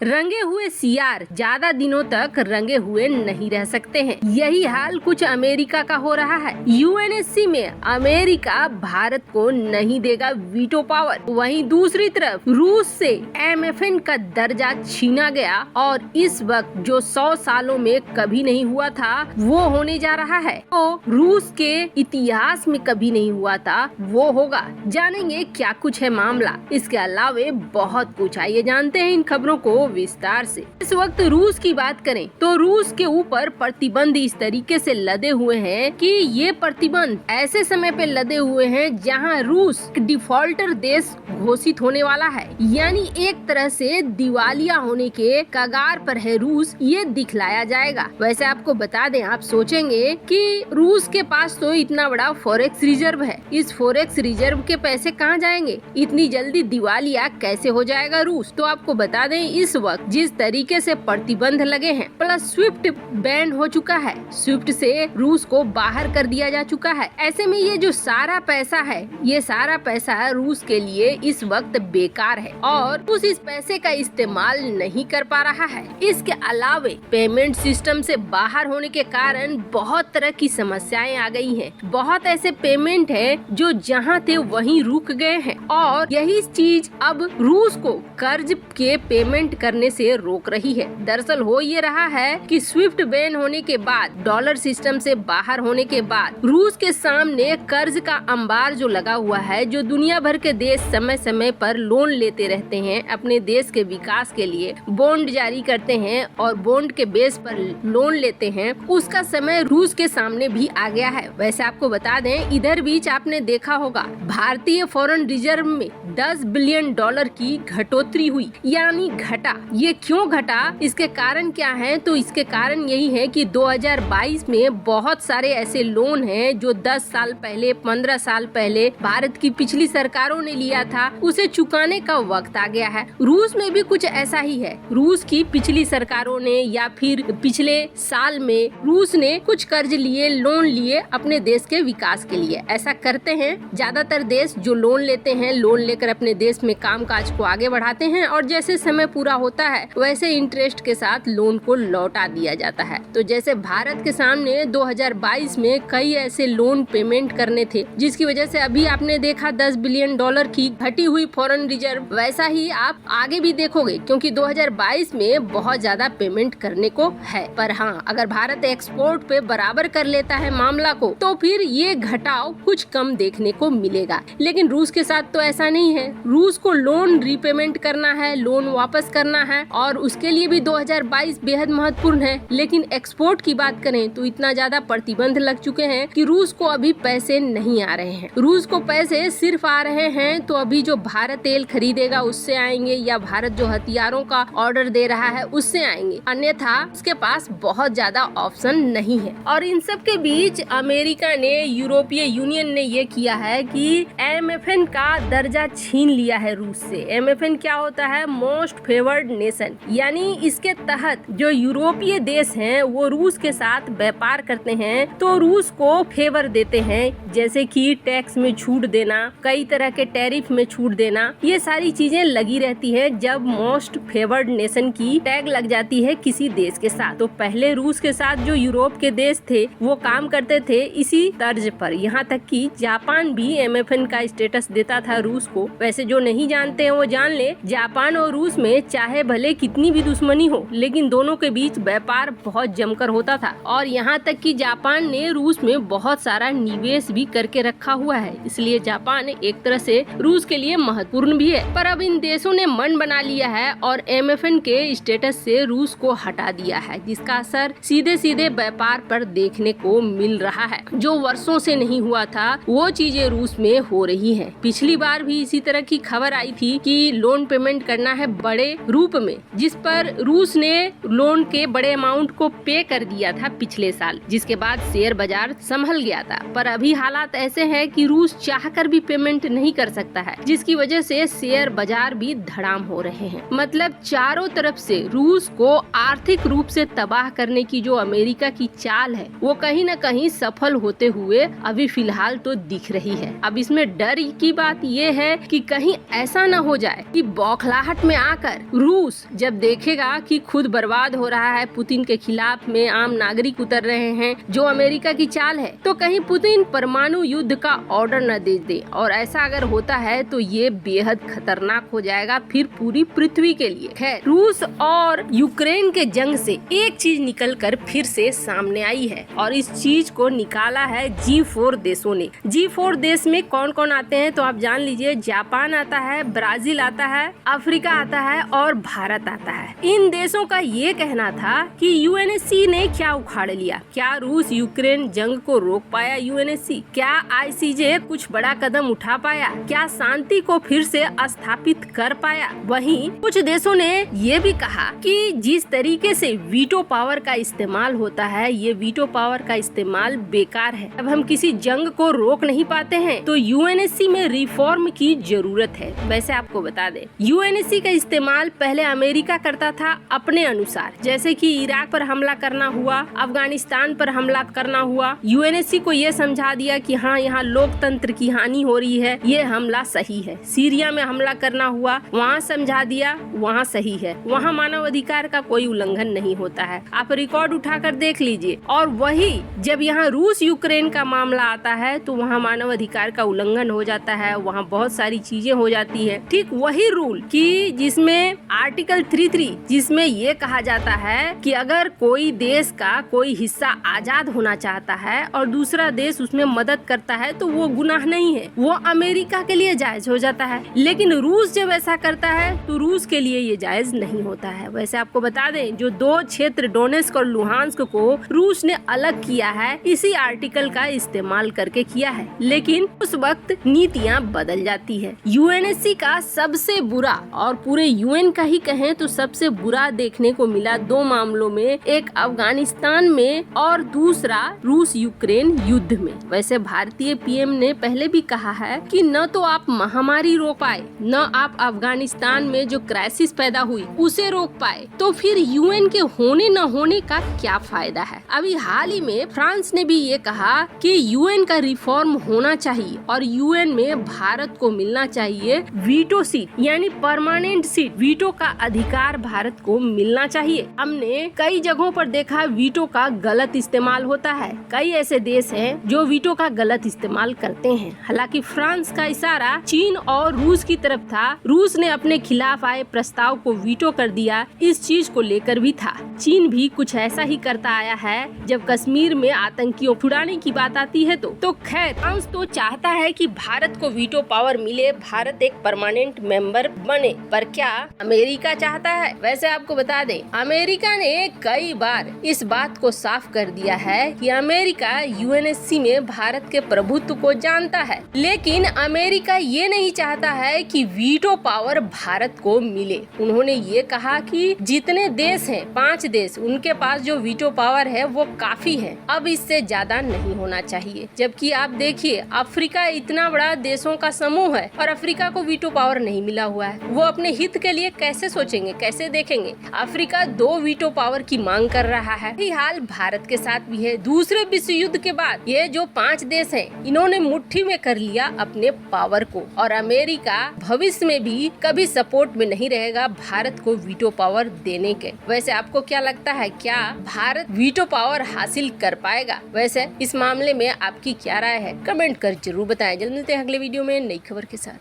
रंगे हुए सियार ज्यादा दिनों तक रंगे हुए नहीं रह सकते हैं। यही हाल कुछ अमेरिका का हो रहा है। यूएनएससी में अमेरिका भारत को नहीं देगा वीटो पावर, वहीं दूसरी तरफ रूस से एमएफएन का दर्जा छीना गया और इस वक्त जो 100 सालों में कभी नहीं हुआ था वो होने जा रहा है। तो रूस के इतिहास में कभी नहीं हुआ था वो होगा। जानेंगे क्या कुछ है मामला, इसके अलावे बहुत कुछ। आइए जानते हैं इन खबरों को विस्तार से। इस वक्त रूस की बात करें तो रूस के ऊपर प्रतिबंध इस तरीके से लदे हुए हैं कि ये प्रतिबंध ऐसे समय पे लदे हुए हैं जहां रूस डिफॉल्टर देश घोषित होने वाला है, यानी एक तरह से दिवालिया होने के कगार पर है रूस, ये दिखलाया जाएगा। वैसे आपको बता दें, आप सोचेंगे कि रूस के पास तो इतना बड़ा फॉरेक्स रिजर्व है, इस फॉरेक्स रिजर्व के पैसे कहाँ जाएंगे, इतनी जल्दी दिवालिया कैसे हो जाएगा रूस। तो आपको बता दें, इस वक्त जिस तरीके से प्रतिबंध लगे हैं, प्लस स्विफ्ट बैन हो चुका है, स्विफ्ट से रूस को बाहर कर दिया जा चुका है। ऐसे में ये जो सारा पैसा है, ये सारा पैसा रूस के लिए इस वक्त बेकार है और रूस इस पैसे का इस्तेमाल नहीं कर पा रहा है। इसके अलावे पेमेंट सिस्टम से बाहर होने के कारण बहुत तरह की समस्याएं आ गई हैं। बहुत ऐसे पेमेंट है जो जहां थे वहीं रुक गए हैं और यही चीज अब रूस को कर्ज के पेमेंट करने से रोक रही है। दरअसल हो ये रहा है कि स्विफ्ट बैन होने के बाद, डॉलर सिस्टम से बाहर होने के बाद रूस के सामने कर्ज का अंबार जो लगा हुआ है, जो दुनिया भर के देश समय समय पर लोन लेते रहते हैं, अपने देश के विकास के लिए बॉन्ड जारी करते हैं और बॉन्ड के बेस पर लोन लेते हैं, उसका समय रूस के सामने भी आ गया है। वैसे आपको बता दें, इधर बीच आपने देखा होगा भारतीय फॉरेन रिजर्व में 10 बिलियन डॉलर की घटोतरी हुई, यानी घटा। ये क्यों घटा, इसके कारण क्या है? तो इसके कारण यही है कि 2022 में बहुत सारे ऐसे लोन हैं जो 10 साल पहले, 15 साल पहले भारत की पिछली सरकारों ने लिया था, उसे चुकाने का वक्त आ गया है। रूस में भी कुछ ऐसा ही है। रूस की पिछली सरकारों ने या फिर पिछले साल में रूस ने कुछ कर्ज लिए, लोन लिए अपने देश के विकास के लिए। ऐसा करते हैं ज्यादातर देश जो लोन लेते हैं, लोन लेकर अपने देश में कामकाज को आगे बढ़ाते हैं और जैसे समय पूरा होता है वैसे इंटरेस्ट के साथ लोन को लौटा दिया जाता है। तो जैसे भारत के सामने 2022 में कई ऐसे लोन पेमेंट करने थे, जिसकी वजह से अभी आपने देखा 10 बिलियन डॉलर की घटी हुई फॉरेन रिजर्व, वैसा ही आप आगे भी देखोगे क्योंकि 2022 में बहुत ज्यादा पेमेंट करने को है। पर हाँ, अगर भारत एक्सपोर्ट पे बराबर कर लेता है मामला को, तो फिर ये घटाव कुछ कम देखने को मिलेगा। लेकिन रूस के साथ तो ऐसा नहीं है। रूस को लोन रीपेमेंट करना है, लोन वापस करना है और उसके लिए भी 2022 बेहद महत्वपूर्ण है। लेकिन एक्सपोर्ट की बात करें तो इतना ज्यादा प्रतिबंध लग चुके हैं कि रूस को अभी पैसे नहीं आ रहे हैं। रूस को पैसे सिर्फ आ रहे हैं तो अभी जो भारत तेल खरीदेगा उससे आएंगे, या भारत जो हथियारों का ऑर्डर दे रहा है उससे आएंगे, अन्यथा उसके पास बहुत ज्यादा ऑप्शन नहीं है। और इन सब के बीच अमेरिका ने, यूरोपीय यूनियन ने ये किया है कि एमएफएन का दर्जा छीन लिया है रूस से। एमएफएन क्या होता है? मोस्ट फेवर्ड नेशन, यानी इसके तहत जो यूरोपीय देश हैं वो रूस के साथ व्यापार करते हैं तो रूस को फेवर देते हैं, जैसे कि टैक्स में छूट देना, कई तरह के टैरिफ में छूट देना, ये सारी चीजें लगी रहती है जब मोस्ट फेवर्ड नेशन की टैग लग जाती है किसी देश के साथ। तो पहले रूस के साथ जो यूरोप के देश थे वो काम करते थे इसी तर्ज पर, यहाँ तक कि जापान भी एमएफएन का स्टेटस देता था रूस को। वैसे जो नहीं जानते हैं वो जान ले, जापान और रूस में चाहे भले कितनी भी दुश्मनी हो, लेकिन दोनों के बीच व्यापार बहुत जमकर होता था और यहाँ तक कि जापान ने रूस में बहुत सारा निवेश भी करके रखा हुआ है, इसलिए जापान एक तरह से रूस के लिए महत्वपूर्ण भी है। पर अब इन देशों ने मन बना लिया है और एमएफएन के स्टेटस से रूस को हटा दिया है, जिसका असर सीधे सीधे व्यापार पर देखने को मिल रहा है। जो वर्षों से नहीं हुआ था वो चीजें रूस में हो रही हैं। पिछली बार भी इसी तरह की खबर आई थी कि लोन पेमेंट करना है बड़े रूप में, जिस पर रूस ने लोन के बड़े अमाउंट को पे कर दिया था पिछले साल, जिसके बाद शेयर बाजार संभल गया था। पर अभी हालात ऐसे हैं कि रूस चाहकर भी पेमेंट नहीं कर सकता है, जिसकी वजह से शेयर बाजार भी धड़ाम हो रहे हैं। मतलब चारों तरफ से रूस को आर्थिक रूप से तबाह करने की जो अमेरिका की चाल है वो कहीं न कहीं सफल होते हुए अभी फिलहाल तो दिख रही है। अब इसमें डर की बात ये है कि कहीं ऐसा न हो जाए कि बौखलाहट में आकर रूस जब देखेगा कि खुद बर्बाद हो रहा है, पुतिन के खिलाफ में आम नागरिक उतर रहे हैं, जो अमेरिका की चाल है, तो कहीं पुतिन परमाणु युद्ध का ऑर्डर न दे दे, और ऐसा अगर होता है तो ये बेहद खतरनाक हो जाएगा फिर पूरी पृथ्वी के लिए। खैर, रूस और यूक्रेन के जंग से एक चीज निकल कर फिर से सामने आई है, और इस चीज को निकाला है G4 देशों ने। G4 देश में कौन कौन आते हैं तो आप जान लीजिए, जापान आता है, ब्राजील आता है, अफ्रीका आता है और भारत आता है। इन देशों का ये कहना था कि यूएनएससी ने क्या उखाड़ लिया, क्या रूस यूक्रेन जंग को रोक पाया यूएनएससी, क्या आईसीजे कुछ बड़ा कदम उठा पाया, क्या शांति को फिर से स्थापित कर पाया। वहीं कुछ देशों ने ये भी कहा कि जिस तरीके से वीटो पावर का इस्तेमाल होता है, ये वीटो पावर का इस्तेमाल बेकार है। अब हम किसी जंग को रोक नहीं पाते हैं तो यूएनएससी में रिफॉर्म की जरूरत है। वैसे आपको बता दें, यूएनएससी का इस्तेमाल पहले अमेरिका करता था अपने अनुसार, जैसे कि इराक पर हमला करना हुआ, अफगानिस्तान पर हमला करना हुआ, यूएनएससी को ये समझा दिया कि हाँ, यहाँ लोकतंत्र की हानि हो रही है, ये हमला सही है। सीरिया में हमला करना हुआ, वहाँ समझा दिया वहाँ सही है, वहाँ मानव अधिकार का कोई उल्लंघन नहीं होता है। आप रिकॉर्ड उठाकर देख लीजिए। और वही जब यहाँ रूस यूक्रेन का मामला आता है तो वहाँ मानव अधिकार का उल्लंघन हो जाता है, वहाँ बहुत सारी चीजें हो जाती है। ठीक वही रूल कि जिसमें आर्टिकल 33 जिसमें ये कहा जाता है कि अगर कोई देश का कोई हिस्सा आजाद होना चाहता है और दूसरा देश उसमें मदद करता है तो वो गुनाह नहीं है, वो अमेरिका के लिए जायज हो जाता है। लेकिन रूस जब ऐसा करता है तो रूस के लिए ये जायज नहीं होता है। वैसे आपको बता दें, जो 2 क्षेत्र डोनेस्क और लुहांस्क को रूस ने अलग किया है, इसी आर्टिकल का इस्तेमाल करके किया है, लेकिन उस वक्त नीतियाँ बदल जाती है। यूएनएससी का सबसे बुरा, और पूरे यूएन का ही कहें तो सबसे बुरा देखने को मिला 2 मामलों में, एक अफगानिस्तान में और दूसरा रूस यूक्रेन युद्ध में। वैसे भारतीय पीएम ने पहले भी कहा है कि न तो आप महामारी रोक पाए, न आप अफगानिस्तान में जो क्राइसिस पैदा हुई उसे रोक पाए, तो फिर यूएन के होने न होने का क्या फायदा है। अभी हाल ही में फ्रांस ने भी ये कहा कि यूएन का रिफॉर्म होना चाहिए और यूएन में भारत को मिलना चाहिए वीटो सीट, यानी परमानेंट सीट, वीटो का अधिकार भारत को मिलना चाहिए। हमने कई जगहों पर देखा वीटो का गलत इस्तेमाल होता है। कई ऐसे देश हैं जो वीटो का गलत इस्तेमाल करते हैं। हालांकि फ्रांस का इशारा चीन और रूस की तरफ था। रूस ने अपने खिलाफ आए प्रस्ताव को वीटो कर दिया, इस चीज को लेकर भी था। चीन भी कुछ ऐसा ही करता आया है जब कश्मीर में आतंकियों छुड़ाने की बात आती है तो खैर, फ्रांस तो चाहता है कि भारत को वीटो पावर मिले, भारत एक परमानेंट मेंबर बने, पर क्या अमेरिका चाहता है? वैसे आपको बता दें, अमेरिका ने कई बार इस बात को साफ कर दिया है कि अमेरिका यूएनएससी में भारत के प्रभुत्व को जानता है, लेकिन अमेरिका ये नहीं चाहता है कि वीटो पावर भारत को मिले। उन्होंने ये कहा कि जितने देश हैं, 5 देश, उनके पास जो वीटो पावर है वो काफी है, अब इससे ज्यादा नहीं होना चाहिए। जबकि आप देखिए, अफ्रीका इतना बड़ा देशों का समूह है और अफ्रीका को वीटो पावर नहीं मिला हुआ है। वो अपने हित के लिए कैसे सोचेंगे, कैसे देखेंगे? अफ्रीका 2 वीटो पावर की मांग कर रहा है। यही हाल भारत के साथ भी है। दूसरे विश्व युद्ध के बाद ये जो 5 देश हैं, इन्होंने मुट्ठी में कर लिया अपने पावर को, और अमेरिका भविष्य में भी कभी सपोर्ट में नहीं रहेगा भारत को वीटो पावर देने के। वैसे आपको क्या लगता है, क्या भारत वीटो पावर हासिल कर पाएगा? वैसे इस मामले में आपकी क्या राय है? कमेंट कर जरूर बताएं। जल्द मिलते हैं अगले वीडियो में नई खबर के साथ।